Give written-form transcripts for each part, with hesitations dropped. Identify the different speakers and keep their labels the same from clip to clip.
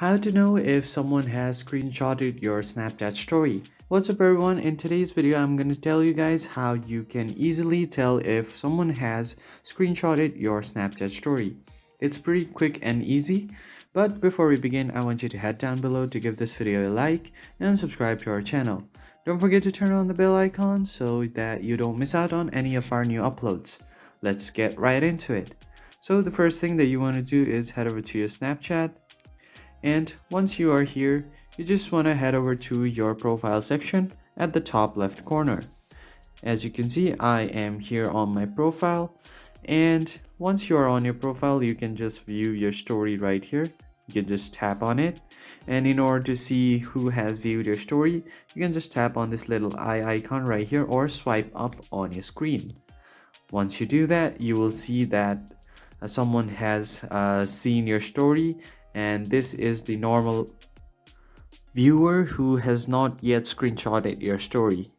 Speaker 1: How to know if someone has screenshotted your Snapchat story. What's up everyone, in today's video I'm going to tell you guys how you can easily tell if someone has screenshotted your Snapchat story. It's pretty quick and easy, but before we begin I want you to head down below to give this video a like and subscribe to our channel. Don't forget to turn on the bell icon so that you don't miss out on any of our new uploads. Let's get right into it. So the first thing that you want to do is head over to your Snapchat, and once you are here, you just want to head over to your profile section at the top left corner. As you can see, I am here on my profile, and once you are on your profile, you can just view your story right here. You can just tap on it, and in order to see who has viewed your story, you can just tap on this little eye icon right here or swipe up on your screen. Once you do that, you will see that someone has seen your story, and this is the normal viewer who has not yet screenshotted your story.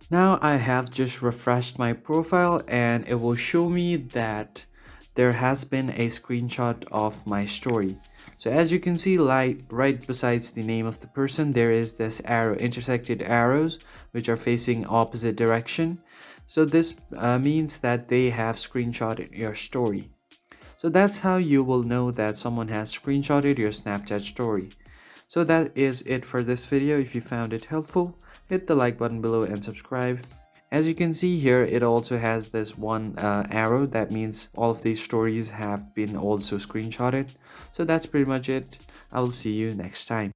Speaker 1: Now I have just refreshed my profile and it will show me that there has been a screenshot of my story. So as you can see, right besides the name of the person, there is this arrow, intersected arrows, which are facing opposite direction. So this means that they have screenshotted your story. So that's how you will know that someone has screenshotted your Snapchat story. So that is it for this video. If you found it helpful, hit the like button below and subscribe. As you can see here, it also has this one arrow. That means all of these stories have been also screenshotted. So that's pretty much it. I will see you next time.